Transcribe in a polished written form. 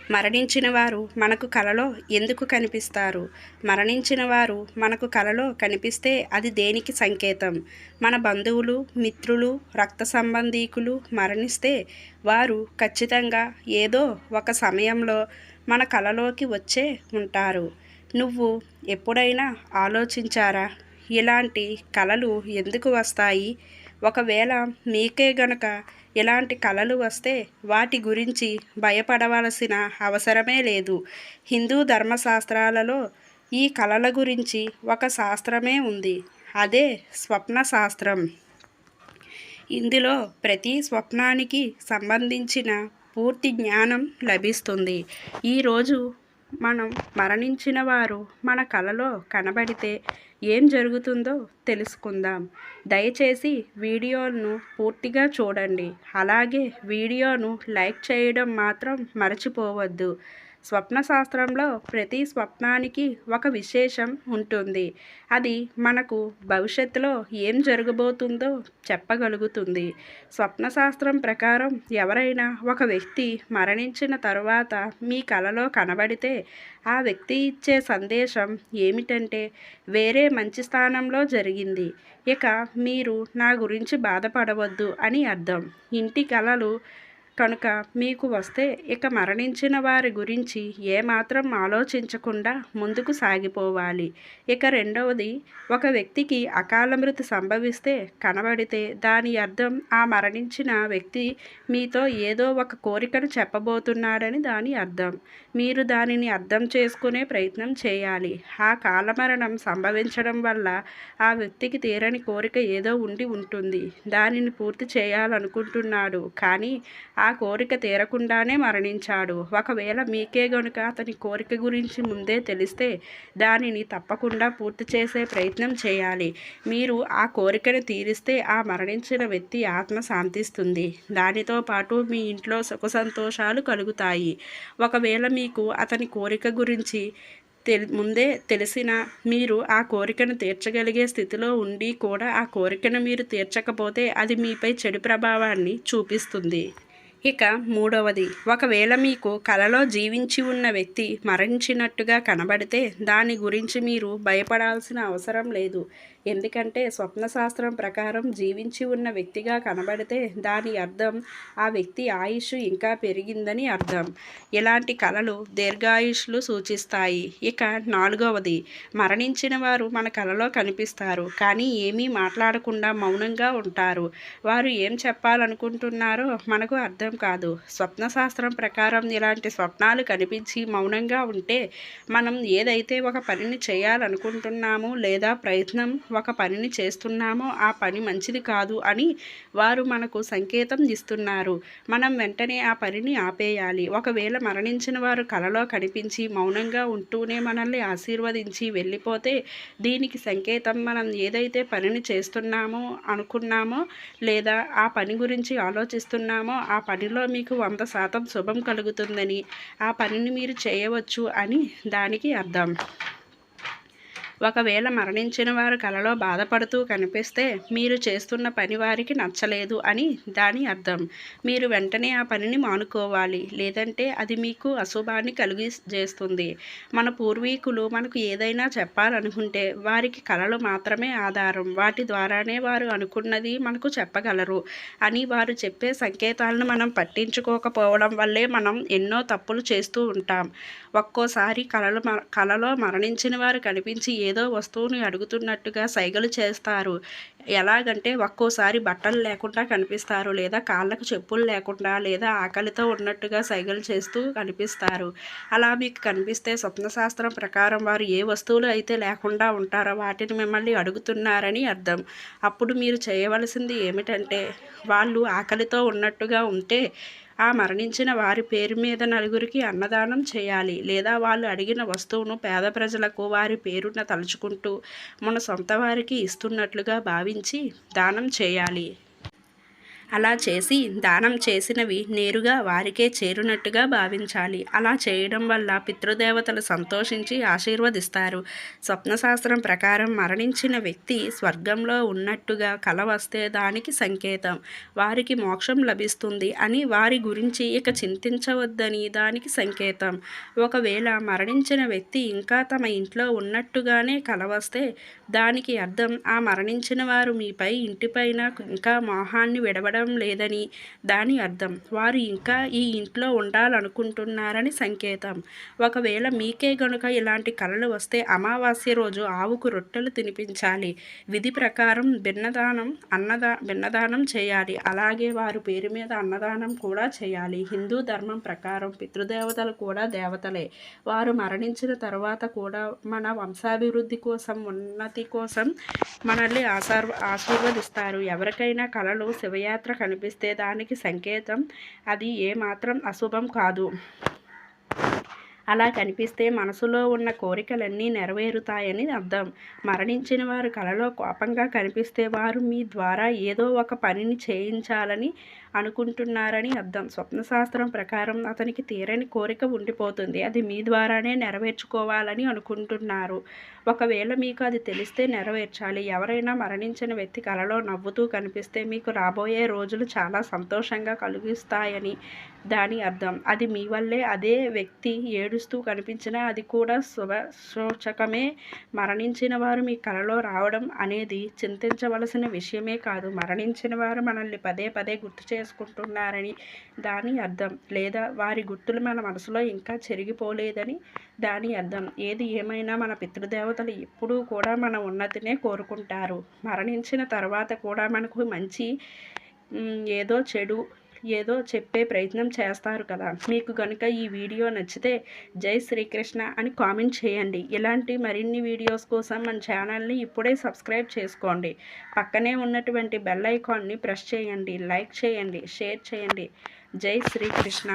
మరణించిన వారు మనకు కలలో ఎందుకు కనిపిస్తారు? మరణించిన వారు మనకు కలలో కనిపిస్తే అది దేనికి సంకేతం? మన బంధువులు, మిత్రులు, రక్త సంబంధీకులు మరణిస్తే వారు ఖచ్చితంగా ఏదో ఒక సమయంలో మన కలలోకి వచ్చే ఉంటారు. నువ్వు ఎప్పుడైనా ఆలోచించారా? ఇలాంటి కలలు ఎందుకు వస్తాయి? ఒకవేళ మీకే గనక ఇలాంటి కలలు వస్తే వాటి గురించి భయపడవలసిన అవసరమే లేదు. హిందూ ధర్మశాస్త్రాలలో ఈ కలల గురించి ఒక శాస్త్రమే ఉంది. అదే స్వప్న శాస్త్రం. ఇందులో ప్రతి స్వప్నానికి సంబంధించిన పూర్తి జ్ఞానం లభిస్తుంది. ఈరోజు మనం మరణించిన వారు మన కలలో కనబడితే ఏం జరుగుతుందో తెలుసుకుందాం. దయచేసి వీడియోను పూర్తిగా చూడండి. అలాగే వీడియోను లైక్ చేయడం మాత్రం మర్చిపోవద్దు. స్వప్న శాస్త్రంలో ప్రతి స్వప్నానికి ఒక విశేషం ఉంటుంది. అది మనకు భవిష్యత్తులో ఏం జరగబోతుందో చెప్పగలుగుతుంది. స్వప్న శాస్త్రం ప్రకారం ఎవరైనా ఒక వ్యక్తి మరణించిన తరువాత మీ కలలో కనబడితే ఆ వ్యక్తి ఇచ్చే సందేశం ఏమిటంటే వేరే మంచి స్థానంలో జరిగింది, ఇక మీరు నా గురించి బాధపడవద్దు అని అర్థం. ఇంటి కలలు కనుక మీకు వస్తే ఇక మరణించిన వారి గురించి ఏమాత్రం ఆలోచించకుండా ముందుకు సాగిపోవాలి. ఇక రెండవది, ఒక వ్యక్తికి అకాల మృతి సంభవిస్తే కనబడితే దాని అర్థం ఆ మరణించిన వ్యక్తి మీతో ఏదో ఒక కోరికను చెప్పబోతున్నాడని దాని అర్థం. మీరు దానిని అర్థం చేసుకునే ప్రయత్నం చేయాలి. ఆ కాలమరణం సంభవించడం వల్ల ఆ వ్యక్తికి తీరని కోరిక ఏదో ఉండి ఉంటుంది. దానిని పూర్తి చేయాలనుకుంటున్నాడు, కానీ ఆ కోరిక తీరకుండానే మరణించాడు. ఒకవేళ మీకే గనుక అతని కోరిక గురించి ముందే తెలిస్తే దానిని తప్పకుండా పూర్తి చేసే ప్రయత్నం చేయాలి. మీరు ఆ కోరికను తీరిస్తే ఆ మరణించిన వ్యక్తి ఆత్మ శాంతిస్తుంది. దానితో పాటు మీ ఇంట్లో సుఖ సంతోషాలు కలుగుతాయి. ఒకవేళ మీకు అతని కోరిక గురించి ముందే తెలిసిన మీరు ఆ కోరికను తీర్చగలిగే స్థితిలో ఉండి కూడా ఆ కోరికను మీరు తీర్చకపోతే అది మీపై చెడు ప్రభావాన్ని చూపిస్తుంది. ఇక మూడవది, ఒకవేళ మీకు కలలో జీవించి ఉన్న వ్యక్తి మరణించినట్టుగా కనబడితే దాని గురించి మీరు భయపడాల్సిన అవసరం లేదు. ఎందుకంటే స్వప్న శాస్త్రం ప్రకారం జీవించి ఉన్న వ్యక్తిగా కనబడితే దాని అర్థం ఆ వ్యక్తి ఆయుష్ ఇంకా పెరిగిందని అర్థం. ఇలాంటి కలలు దీర్ఘాయుష్లు సూచిస్తాయి. ఇక నాలుగవది, మరణించిన వారు మన కలలో కనిపిస్తారు, కానీ ఏమీ మాట్లాడకుండా మౌనంగా ఉంటారు. వారు ఏం చెప్పాలనుకుంటున్నారో మనకు అర్థం కాదు. స్వప్న శాస్త్రం ప్రకారం ఇలాంటి స్వప్నాలు కనిపించి మౌనంగా ఉంటే మనం ఏదైతే ఒక పనిని చేయాలనుకుంటున్నామో లేదా ప్రయత్నం ఒక పనిని చేస్తున్నామో ఆ పని మంచిది కాదు అని వారు మనకు సంకేతం ఇస్తున్నారు. మనం వెంటనే ఆ పనిని ఆపేయాలి. ఒకవేళ మరణించిన వారు కలలో కనిపించి మౌనంగా ఉంటూనే మనల్ని ఆశీర్వదించి వెళ్ళిపోతే దీనికి సంకేతం మనం ఏదైతే పనిని చేస్తున్నామో అనుకున్నామో లేదా ఆ పని గురించి ఆలోచిస్తున్నామో ఆ పనిలో మీకు 100% శుభం కలుగుతుందని, ఆ పనిని మీరు చేయవచ్చు అని దానికి అర్థం. ఒకవేళ మరణించిన వారు కలలో బాధపడుతూ కనిపిస్తే మీరు చేస్తున్న పని వారికి నచ్చలేదు అని దాని అర్థం. మీరు వెంటనే ఆ పనిని మానుకోవాలి, లేదంటే అది మీకు అశుభాన్ని చేస్తుంది. మన పూర్వీకులు మనకు ఏదైనా చెప్పాలనుకుంటే వారికి కలలు మాత్రమే ఆధారం. వాటి ద్వారానే వారు అనుకున్నది మనకు చెప్పగలరు అని వారు చెప్పే సంకేతాలను మనం పట్టించుకోకపోవడం వల్లే మనం ఎన్నో తప్పులు చేస్తూ ఉంటాం. ఒక్కోసారి కలలో మరణించిన వారు కనిపించి ఏదో వస్తువుని అడుగుతున్నట్టుగా సైగలు చేస్తారు. ఎలాగంటే ఒక్కోసారి బట్టలు లేకుండా కనిపిస్తారు, లేదా కాళ్ళకు చెప్పులు లేకుండా, లేదా ఆకలితో ఉన్నట్టుగా సైగలు చేస్తూ కనిపిస్తారు. అలా మీకు కనిపిస్తే స్వప్నశాస్త్రం ప్రకారం వారు ఏ వస్తువులు అయితే లేకుండా ఉంటారో వాటిని మిమ్మల్ని అడుగుతున్నారని అర్థం. అప్పుడు మీరు చేయవలసింది ఏమిటంటే వాళ్ళు ఆకలితో ఉన్నట్టుగా ఉంటే ఆ మరణించిన వారి పేరు మీద నలుగురికి అన్నదానం చేయాలి, లేదా వాళ్ళు అడిగిన వస్తువును పేద ప్రజలకు వారి పేరున తలుచుకుంటూ మన సొంత వారికి ఇస్తున్నట్లుగా భావించి దానం చేయాలి. అలా చేసి దానం చేసినవి నేరుగా వారికే చేరునట్టుగా భావించాలి. అలా చేయడం వల్ల పితృదేవతలు సంతోషించి ఆశీర్వదిస్తారు. స్వప్నశాస్త్రం ప్రకారం మరణించిన వ్యక్తి స్వర్గంలో ఉన్నట్టుగా కల వస్తే దానికి సంకేతం. వారికి మోక్షం లభిస్తుంది అని, వారి గురించి ఇక చింతించవద్దని దానికి సంకేతం. ఒకవేళ మరణించిన వ్యక్తి ఇంకా తమ ఇంట్లో ఉన్నట్టుగానే కల వస్తే దానికి అర్థం ఆ మరణించిన వారు మీపై, ఇంటిపైన ఇంకా మోహాన్ని విడవడం లేదని దాని అర్థం. వారు ఇంకా ఈ ఇంట్లో ఉండాలనుకుంటున్నారని సంకేతం. ఒకవేళ మీకే గనుక ఇలాంటి కలలు వస్తే అమావాస్య రోజు ఆవుకు రొట్టెలు తినిపించాలి. విధి ప్రకారం భిన్నదానం చేయాలి. అలాగే వారి పేరు మీద అన్నదానం కూడా చేయాలి. హిందూ ధర్మం ప్రకారం పితృదేవతలు కూడా దేవతలే. వారు మరణించిన తర్వాత కూడా మన వంశాభివృద్ధి కోసం, ఉన్నతి కోసం మనల్ని ఆశీర్వదిస్తారు. ఎవరికైనా కలలో శివయాత్ర కనిపిస్తే దానికి సంకేతం. అది ఏమాత్రం అశుభం కాదు. అలా కనిపిస్తే మనసులో ఉన్న కోరికలన్నీ నెరవేరుతాయని అర్థం. మరణించిన వారు కలలో కోపంగా కనిపిస్తే వారు మీ ద్వారా ఏదో ఒక పనిని చేయించాలని అనుకుంటున్నారని అర్థం. స్వప్నశాస్త్రం ప్రకారం అతనికి తీరని కోరిక ఉండిపోతుంది. అది మీ ద్వారానే నెరవేర్చుకోవాలని అనుకుంటున్నారు. ఒకవేళ మీకు అది తెలిస్తే నెరవేర్చాలి. ఎవరైనా మరణించిన వ్యక్తి కలలో నవ్వుతూ కనిపిస్తే మీకు రాబోయే రోజులు చాలా సంతోషంగా కలిగిస్తాయని దాని అర్థం. అది మీ వల్లే. అదే వ్యక్తి ఏడుస్తూ కనిపించినా అది కూడా సూచకమే. మరణించిన వారు మీ కలలో రావడం అనేది చింతించవలసిన విషయమే కాదు. మరణించిన వారు మనల్ని పదే పదే గుర్తు చేసుకుంటున్నారని దాని అర్థం. లేదా వారి గుర్తులు మన మనసులో ఇంకా చెరిగిపోలేదని దాని అర్థం. ఏది ఏమైనా మన పితృదేవతలు ఎప్పుడూ కూడా మన ఉన్నతినే కోరుకుంటారు. మరణించిన తర్వాత కూడా మనకు మంచి ఏదో చెప్పే ప్రయత్నం చేస్తారు కదా. మీకు కనుక ఈ వీడియో నచ్చితే జై శ్రీకృష్ణ అని కామెంట్ చేయండి. ఇలాంటి మరిన్ని వీడియోస్ కోసం మన ఛానల్ని ఇప్పుడే సబ్స్క్రైబ్ చేసుకోండి. పక్కనే ఉన్నటువంటి బెల్ ఐకాన్ని ప్రెస్ చేయండి. లైక్ చేయండి, షేర్ చేయండి. జై శ్రీకృష్ణ.